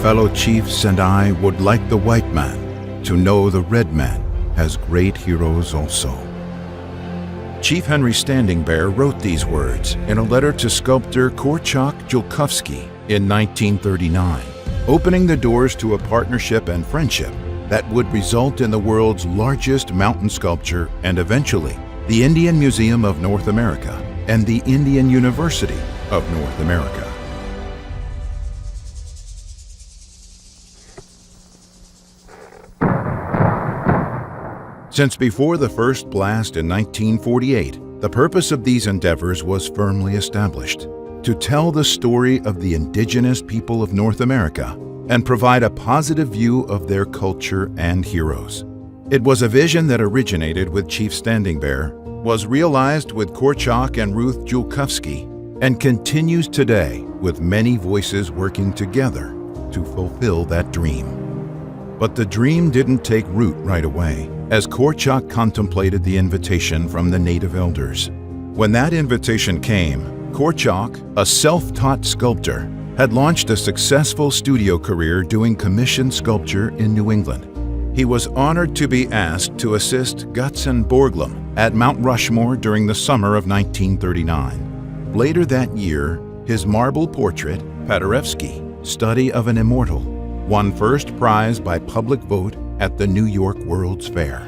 fellow chiefs and I would like the white man to know the red man has great heroes also. Chief Henry Standing Bear wrote these words in a letter to sculptor Korczak Julkowski in 1939, opening the doors to a partnership and friendship that would result in the world's largest mountain sculpture and eventually the Indian Museum of North America and the Indian University of North America. Since before the first blast in 1948, the purpose of these endeavors was firmly established: to tell the story of the indigenous people of North America and provide a positive view of their culture and heroes. It was a vision that originated with Chief Standing Bear, was realized with Korczak and Ruth Julkowski, and continues today with many voices working together to fulfill that dream. But the dream didn't take root right away, as Korczak contemplated the invitation from the native elders. When that invitation came, Korczak, a self-taught sculptor, had launched a successful studio career doing commissioned sculpture in New England. He was honored to be asked to assist Gutzon Borglum at Mount Rushmore during the summer of 1939. Later that year, his marble portrait, Paderewski, Study of an Immortal, won first prize by public vote at the New York World's Fair.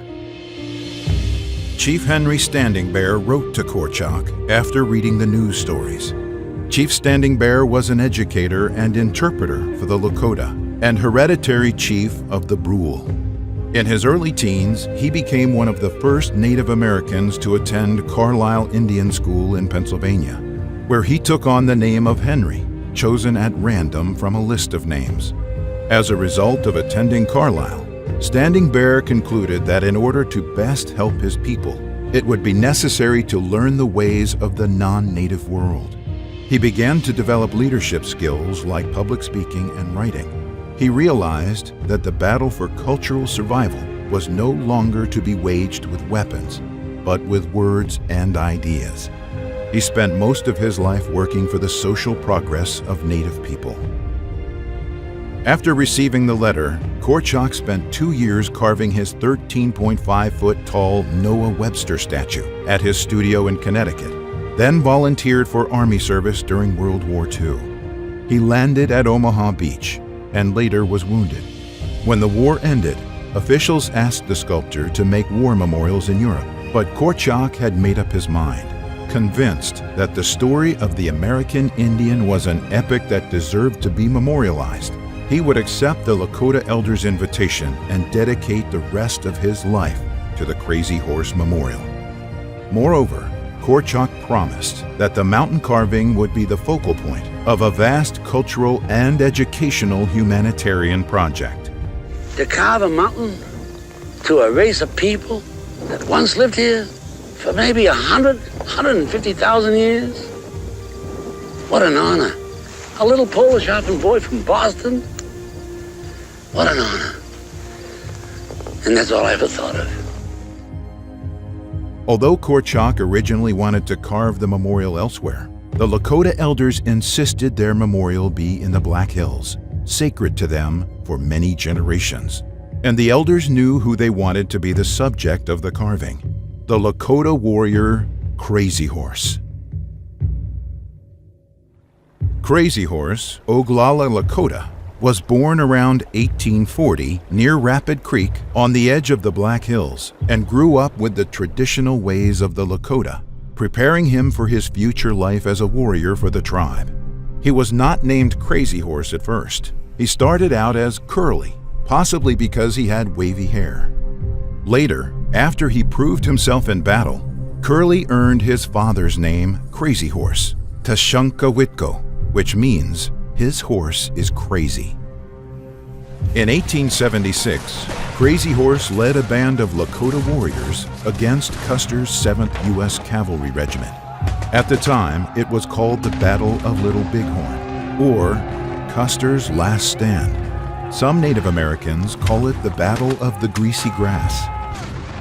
Chief Henry Standing Bear wrote to Korczak after reading the news stories. Chief Standing Bear was an educator and interpreter for the Lakota and hereditary chief of the Brule. In his early teens, he became one of the first Native Americans to attend Carlisle Indian School in Pennsylvania, where he took on the name of Henry, chosen at random from a list of names. As a result of attending Carlisle, Standing Bear concluded that in order to best help his people, it would be necessary to learn the ways of the non-native world. He began to develop leadership skills like public speaking and writing. He realized that the battle for cultural survival was no longer to be waged with weapons, but with words and ideas. He spent most of his life working for the social progress of Native people. After receiving the letter, Korczak spent 2 years carving his 13.5-foot-tall Noah Webster statue at his studio in Connecticut, then volunteered for Army service during World War II. He landed at Omaha Beach and later was wounded. When the war ended, officials asked the sculptor to make war memorials in Europe, but Korczak had made up his mind, convinced that the story of the American Indian was an epic that deserved to be memorialized. He would accept the Lakota elders' invitation and dedicate the rest of his life to the Crazy Horse Memorial. Moreover, Korczak promised that the mountain carving would be the focal point of a vast cultural and educational humanitarian project. To carve a mountain to a race of people that once lived here for maybe 150,000 years? What an honor. A little Polish orphan boy from Boston? What an honor. And that's all I ever thought of. Although Korczak originally wanted to carve the memorial elsewhere, the Lakota elders insisted their memorial be in the Black Hills, sacred to them for many generations. And the elders knew who they wanted to be the subject of the carving: the Lakota warrior Crazy Horse. Crazy Horse, Oglala Lakota, was born around 1840 near Rapid Creek on the edge of the Black Hills and grew up with the traditional ways of the Lakota, preparing him for his future life as a warrior for the tribe. He was not named Crazy Horse at first. He started out as Curly, possibly because he had wavy hair. Later, after he proved himself in battle, Curly earned his father's name, Crazy Horse, Tashunkah Witko, which means his horse is crazy. In 1876, Crazy Horse led a band of Lakota warriors against Custer's 7th U.S. Cavalry Regiment. At the time, it was called the Battle of Little Bighorn, or Custer's Last Stand. Some Native Americans call it the Battle of the Greasy Grass.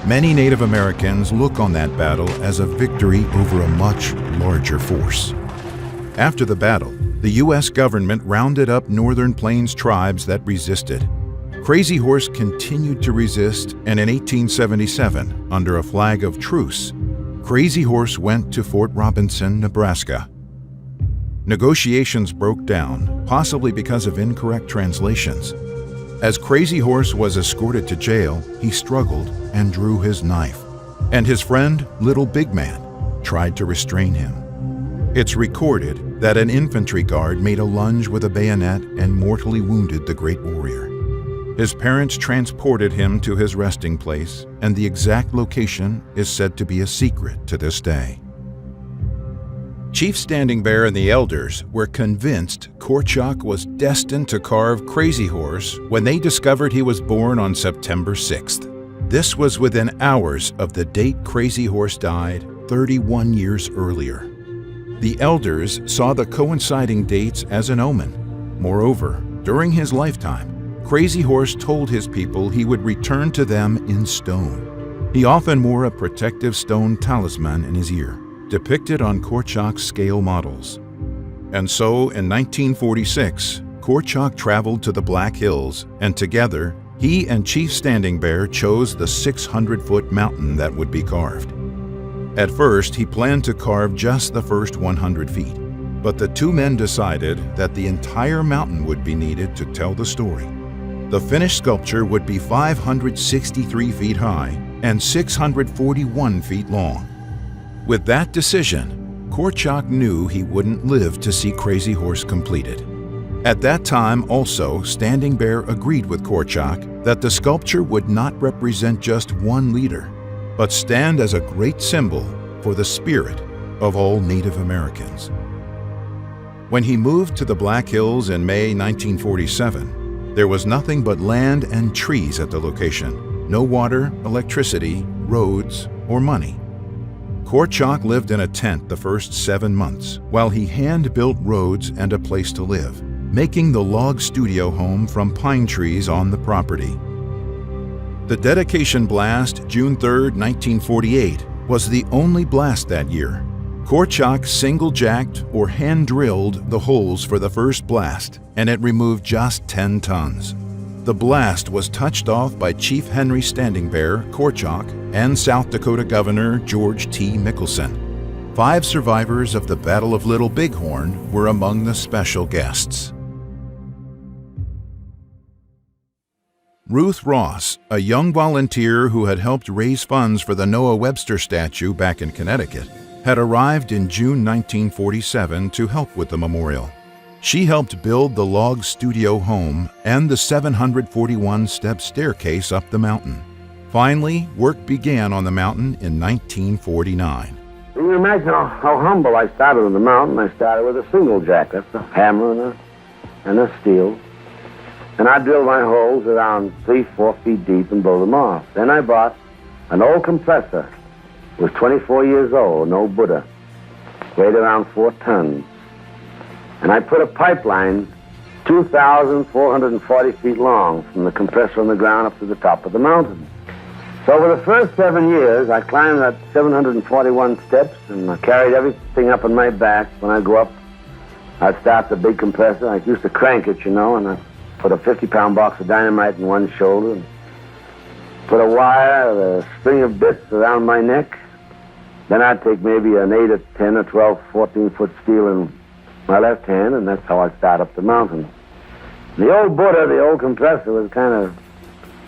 Many Native Americans look on that battle as a victory over a much larger force. After the battle, the U.S. government rounded up Northern Plains tribes that resisted. Crazy Horse continued to resist, and in 1877, under a flag of truce, Crazy Horse went to Fort Robinson, Nebraska. Negotiations broke down, possibly because of incorrect translations. As Crazy Horse was escorted to jail, he struggled and drew his knife, and his friend, Little Big Man, tried to restrain him. It's recorded that an infantry guard made a lunge with a bayonet and mortally wounded the great warrior. His parents transported him to his resting place, and the exact location is said to be a secret to this day. Chief Standing Bear and the elders were convinced Korchak was destined to carve Crazy Horse when they discovered he was born on September 6th. This was within hours of the date Crazy Horse died 31 years earlier. The elders saw the coinciding dates as an omen. Moreover, during his lifetime, Crazy Horse told his people he would return to them in stone. He often wore a protective stone talisman in his ear, depicted on Korchak's scale models. And so, in 1946, Korchak traveled to the Black Hills, and together, he and Chief Standing Bear chose the 600-foot mountain that would be carved. At first, he planned to carve just the first 100 feet, but the two men decided that the entire mountain would be needed to tell the story. The finished sculpture would be 563 feet high and 641 feet long. With that decision, Korchak knew he wouldn't live to see Crazy Horse completed. At that time also, Standing Bear agreed with Korchak that the sculpture would not represent just one leader, but stand as a great symbol for the spirit of all Native Americans. When he moved to the Black Hills in May 1947, there was nothing but land and trees at the location, no water, electricity, roads, or money. Korchak lived in a tent the first 7 months while he hand-built roads and a place to live, making the log studio home from pine trees on the property. The dedication blast, June 3, 1948, was the only blast that year. Korchak single-jacked or hand-drilled the holes for the first blast, and it removed just 10 tons. The blast was touched off by Chief Henry Standing Bear, Korchak, and South Dakota Governor George T. Mickelson. 5 survivors of the Battle of Little Bighorn were among the special guests. Ruth Ross, a young volunteer who had helped raise funds for the Noah Webster statue back in Connecticut, had arrived in June 1947 to help with the memorial. She helped build the log studio home and the 741-step staircase up the mountain. Finally, work began on the mountain in 1949. You can imagine how humble I started on the mountain. I started with a single jack. That's a hammer and a steel. And I drilled my holes around 3-4 feet deep and blew them off. Then I bought an old compressor. It was 24 years old, no Buddha. Weighed around 4 tons. And I put a pipeline 2,440 feet long from the compressor on the ground up to the top of the mountain. So for the first 7 years, I climbed that 741 steps, and I carried everything up on my back. When I go up, I'd start the big compressor. I used to crank it, you know, and I put a 50-pound box of dynamite in one shoulder, and put a wire, a string of bits around my neck. Then I'd take maybe an 8 or 10 or 12, 14-foot steel in my left hand, and that's how I start up the mountain. The old Buddha, the old compressor, was kind of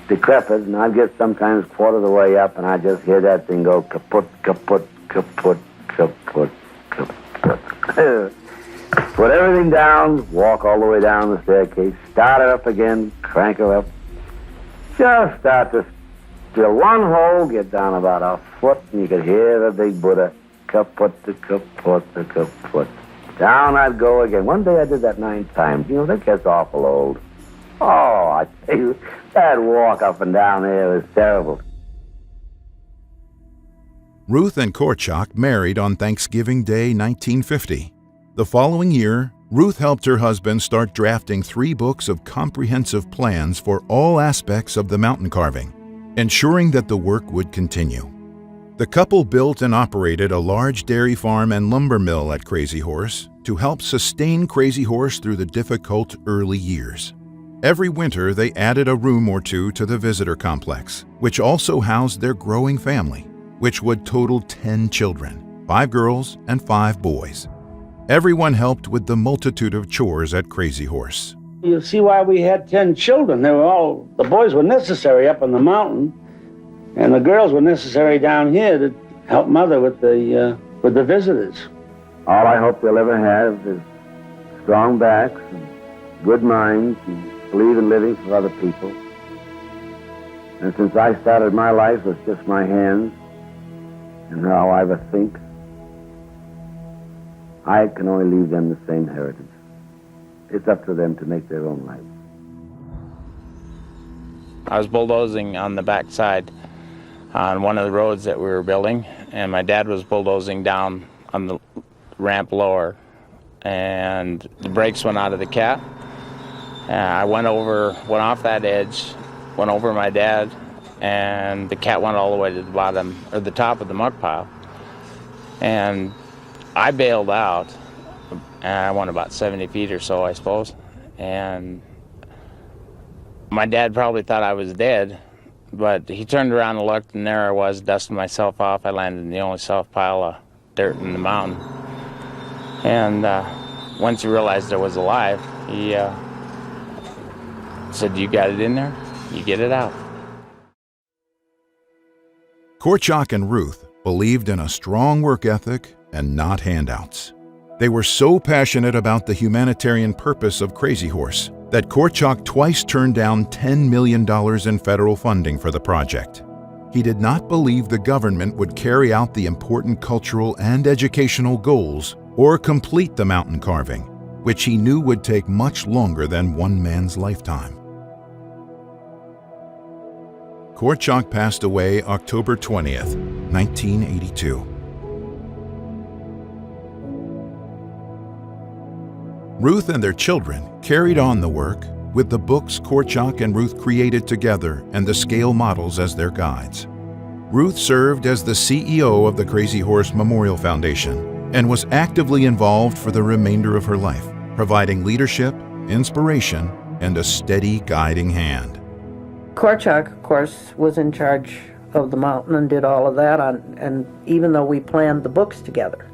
decrepit, and I'd get sometimes quarter of the way up, and I'd just hear that thing go kaput, kaput, kaput, kaput, kaput. Put everything down, walk all the way down the staircase, start it up again, crank her up. Just start to drill one hole, get down about a foot, and you could hear the big Buddha, kaput, kaput, kaput. Down I'd go again. One day I did that 9 times. You know, that gets awful old. Oh, I tell you, that walk up and down there was terrible. Ruth and Korchak married on Thanksgiving Day, 1950. The following year, Ruth helped her husband start drafting 3 books of comprehensive plans for all aspects of the mountain carving, ensuring that the work would continue. The couple built and operated a large dairy farm and lumber mill at Crazy Horse to help sustain Crazy Horse through the difficult early years. Every winter, they added a room or two to the visitor complex, which also housed their growing family, which would total 10 children, 5 girls and 5 boys. Everyone helped with the multitude of chores at Crazy Horse. You see why we had 10 children. The boys were necessary up on the mountain, and the girls were necessary down here to help Mother with the visitors. All I hope they'll ever have is strong backs and good minds and believe in living for other people. And since I started my life with just my hands and how I ever think, I can only leave them the same heritage. It's up to them to make their own life. I was bulldozing on the back side on one of the roads that we were building, and my dad was bulldozing down on the ramp lower, and the brakes went out of the cat. I went off that edge, went over my dad, and the cat went all the way to the bottom, or the top of the muck pile. And I bailed out, and I went about 70 feet or so, I suppose. And my dad probably thought I was dead, but he turned around and looked, and there I was, dusting myself off. I landed in the only soft pile of dirt in the mountain. And once he realized I was alive, he said, "You got it in there, you get it out." Korchak and Ruth believed in a strong work ethic and not handouts. They were so passionate about the humanitarian purpose of Crazy Horse that Korchak twice turned down $10 million in federal funding for the project. He did not believe the government would carry out the important cultural and educational goals or complete the mountain carving, which he knew would take much longer than one man's lifetime. Korchak passed away October 20th, 1982. Ruth and their children carried on the work with the books Korchak and Ruth created together and the scale models as their guides. Ruth served as the CEO of the Crazy Horse Memorial Foundation and was actively involved for the remainder of her life, providing leadership, inspiration, and a steady guiding hand. Korchak, of course, was in charge of the mountain and did all of that, and even though we planned the books together,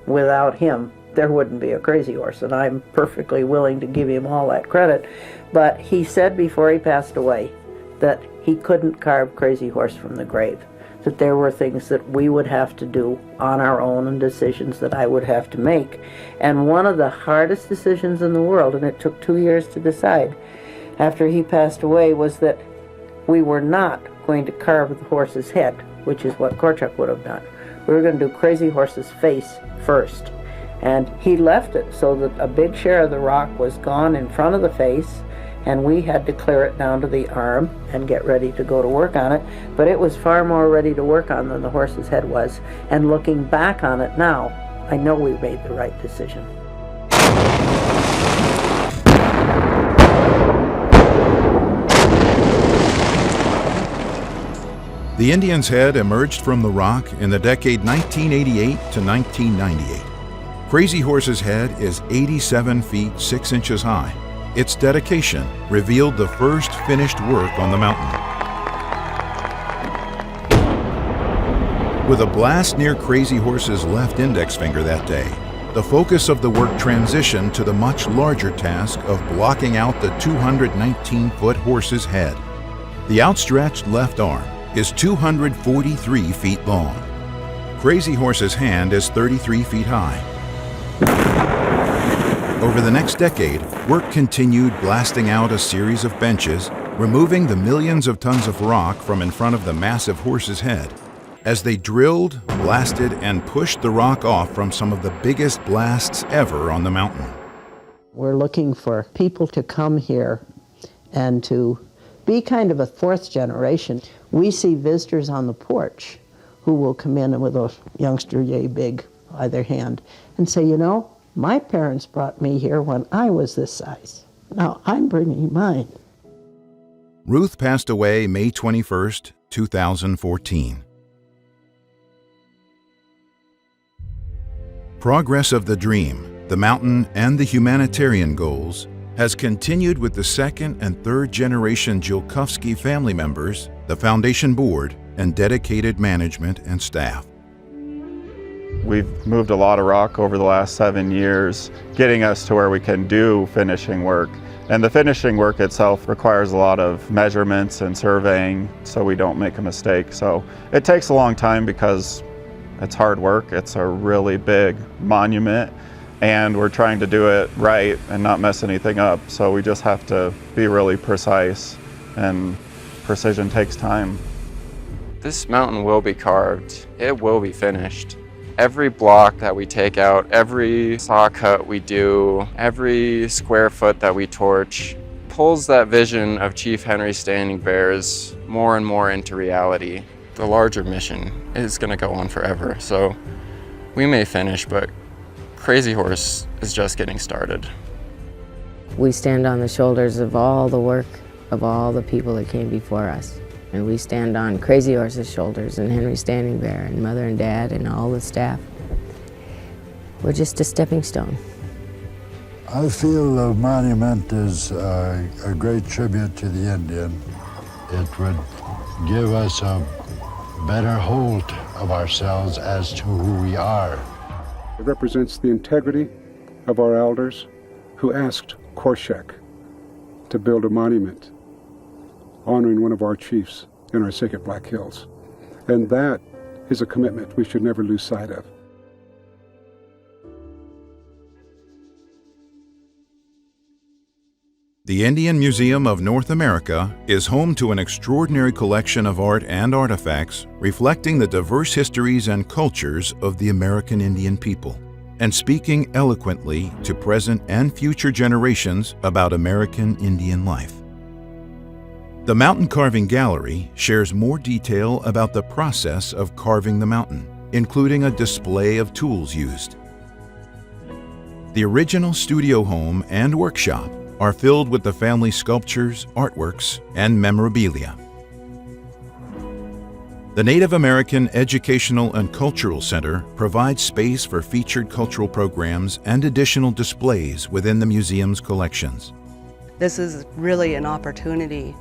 without him, there wouldn't be a Crazy Horse, and I'm perfectly willing to give him all that credit. But he said before he passed away that he couldn't carve Crazy Horse from the grave, that there were things that we would have to do on our own and decisions that I would have to make. And one of the hardest decisions in the world, and it took 2 years to decide after he passed away, was that we were not going to carve the horse's head, which is what Korchak would have done. We were going to do Crazy Horse's face first. And he left it so that a big share of the rock was gone in front of the face, and we had to clear it down to the arm and get ready to go to work on it. But it was far more ready to work on than the horse's head was. And looking back on it now, I know we made the right decision. The Indian's head emerged from the rock in the decade 1988 to 1998. Crazy Horse's head is 87 feet 6 inches high. Its dedication revealed the first finished work on the mountain. With a blast near Crazy Horse's left index finger that day, the focus of the work transitioned to the much larger task of blocking out the 219-foot horse's head. The outstretched left arm is 243 feet long. Crazy Horse's hand is 33 feet high. Over the next decade, work continued blasting out a series of benches, removing the millions of tons of rock from in front of the massive horse's head. As they drilled, blasted, and pushed the rock off from some of the biggest blasts ever on the mountain. We're looking for people to come here and to be kind of a fourth generation. We see visitors on the porch who will come in with a youngster yay big either hand and say, you know, my parents brought me here when I was this size. Now I'm bringing mine. Ruth passed away May 21st, 2014. Progress of the dream, the mountain, and the humanitarian goals has continued with the second and third generation Jilkovsky family members, the foundation board, and dedicated management and staff. We've moved a lot of rock over the last 7 years, getting us to where we can do finishing work. And the finishing work itself requires a lot of measurements and surveying so we don't make a mistake. So it takes a long time because it's hard work. It's a really big monument and we're trying to do it right and not mess anything up. So we just have to be really precise, and precision takes time. This mountain will be carved. It will be finished. Every block that we take out, every saw cut we do, every square foot that we torch pulls that vision of Chief Henry Standing Bears more and more into reality. The larger mission is going to go on forever, so we may finish, but Crazy Horse is just getting started. We stand on the shoulders of all the work of all the people that came before us. And we stand on Crazy Horse's shoulders and Henry Standing Bear and Mother and Dad and all the staff. We're just a stepping stone. I feel the monument is a great tribute to the Indian. It would give us a better hold of ourselves as to who we are. It represents the integrity of our elders who asked Korshak to build a monument honoring one of our chiefs in our sacred Black Hills. And that is a commitment we should never lose sight of. The Indian Museum of North America is home to an extraordinary collection of art and artifacts reflecting the diverse histories and cultures of the American Indian people, and speaking eloquently to present and future generations about American Indian life. The Mountain Carving Gallery shares more detail about the process of carving the mountain, including a display of tools used. The original studio home and workshop are filled with the family's sculptures, artworks, and memorabilia. The Native American Educational and Cultural Center provides space for featured cultural programs and additional displays within the museum's collections. This is really an opportunity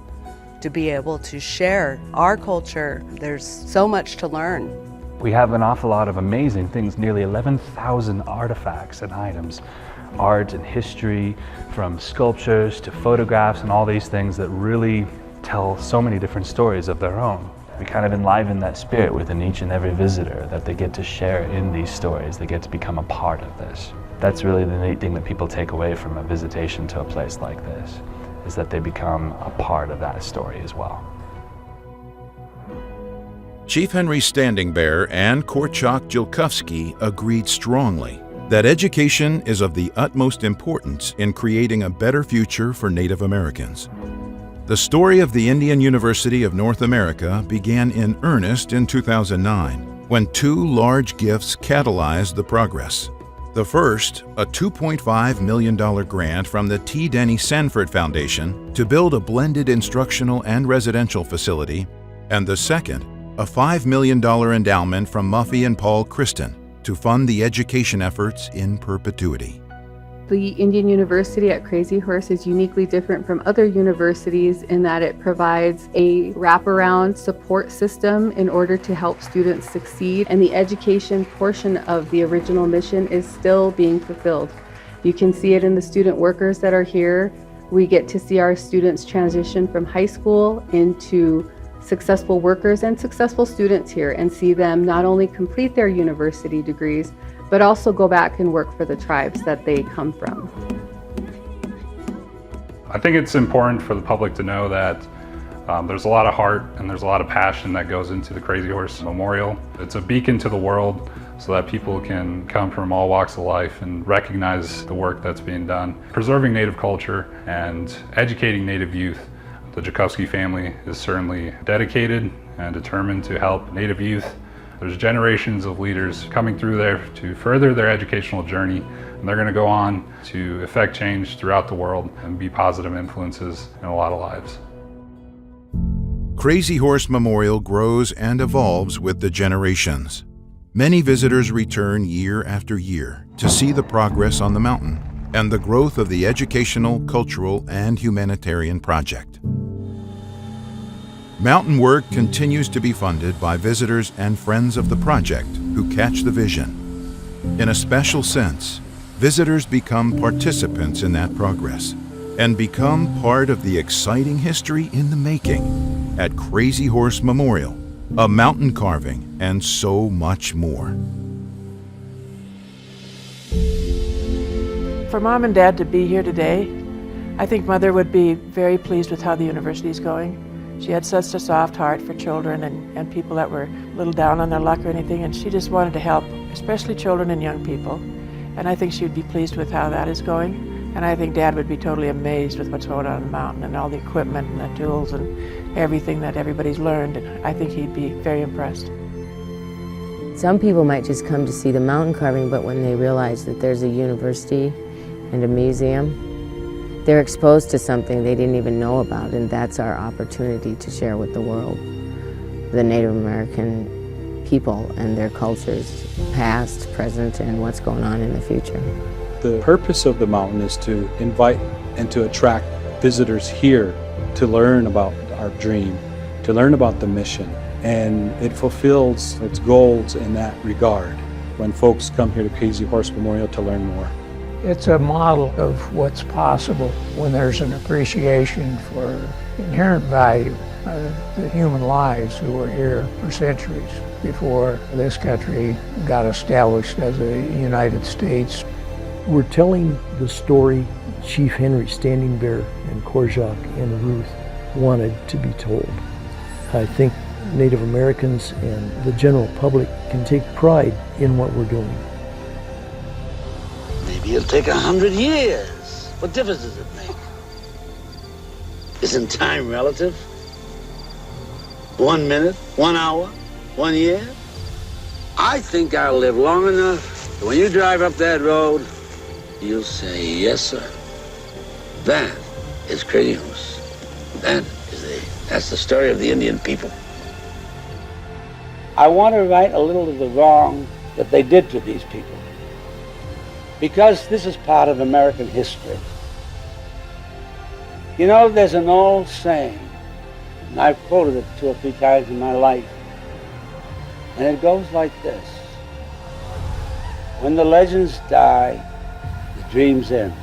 to be able to share our culture. There's so much to learn. We have an awful lot of amazing things, nearly 11,000 artifacts and items, art and history, from sculptures to photographs and all these things that really tell so many different stories of their own. We kind of enliven that spirit within each and every visitor, that they get to share in these stories, they get to become a part of this. That's really the neat thing that people take away from a visitation to a place like this, is that they become a part of that story as well. Chief Henry Standing Bear and Korchak Jilkovsky agreed strongly that education is of the utmost importance in creating a better future for Native Americans. The story of the Indian University of North America began in earnest in 2009, when two large gifts catalyzed the progress. The first, a $2.5 million grant from the T. Denny Sanford Foundation to build a blended instructional and residential facility, and the second, a $5 million endowment from Muffy and Paul Christen to fund the education efforts in perpetuity. The Indian University at Crazy Horse is uniquely different from other universities in that it provides a wraparound support system in order to help students succeed, and the education portion of the original mission is still being fulfilled. You can see it in the student workers that are here. We get to see our students transition from high school into successful workers and successful students here, and see them not only complete their university degrees, but also go back and work for the tribes that they come from. I think it's important for the public to know that there's a lot of heart and there's a lot of passion that goes into the Crazy Horse Memorial. It's a beacon to the world so that people can come from all walks of life and recognize the work that's being done. Preserving Native culture and educating Native youth. The Jilkovsky family is certainly dedicated and determined to help Native youth. There's generations of leaders coming through there to further their educational journey, and they're going to go on to effect change throughout the world and be positive influences in a lot of lives. Crazy Horse Memorial grows and evolves with the generations. Many visitors return year after year to see the progress on the mountain and the growth of the educational, cultural, and humanitarian project. Mountain work continues to be funded by visitors and friends of the project who catch the vision. In a special sense, visitors become participants in that progress and become part of the exciting history in the making at Crazy Horse Memorial, a mountain carving, and so much more. For Mom and Dad to be here today, I think Mother would be very pleased with how the university is going. She had such a soft heart for children and people that were a little down on their luck or anything, and she just wanted to help, especially children and young people. And I think she would be pleased with how that is going. And I think Dad would be totally amazed with what's going on the mountain and all the equipment and the tools and everything that everybody's learned. And I think he'd be very impressed. Some people might just come to see the mountain carving, but when they realize that there's a university and a museum, they're exposed to something they didn't even know about, and that's our opportunity to share with the world the Native American people and their cultures, past, present, and what's going on in the future. The purpose of the mountain is to invite and to attract visitors here to learn about our dream, to learn about the mission, and it fulfills its goals in that regard when folks come here to Crazy Horse Memorial to learn more. It's a model of what's possible when there's an appreciation for inherent value of the human lives who were here for centuries before this country got established as a United States. We're telling the story Chief Henry Standing Bear and Korjak and Ruth wanted to be told. I think Native Americans and the general public can take pride in what we're doing. Maybe it'll take 100 years. What difference does it make? Isn't time relative? 1 minute, 1 hour, 1 year? I think I'll live long enough that when you drive up that road, you'll say, yes, sir. That is Crazy Horse. That's the story of the Indian people. I want to right a little of the wrong that they did to these people, because this is part of American history. You know, there's an old saying, and I've quoted it 2 or 3 times in my life, and it goes like this: when the legends die, the dreams end.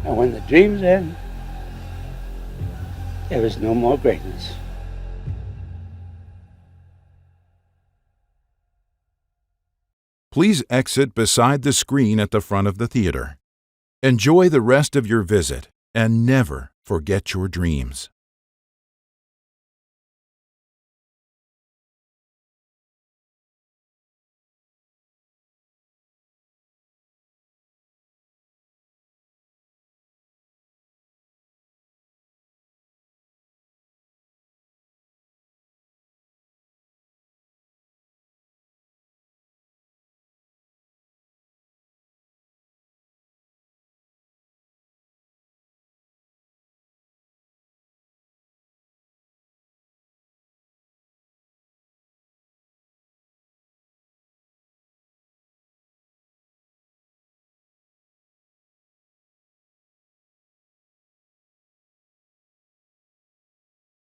And when the dreams end, there is no more greatness. Please exit beside the screen at the front of the theater. Enjoy the rest of your visit and never forget your dreams.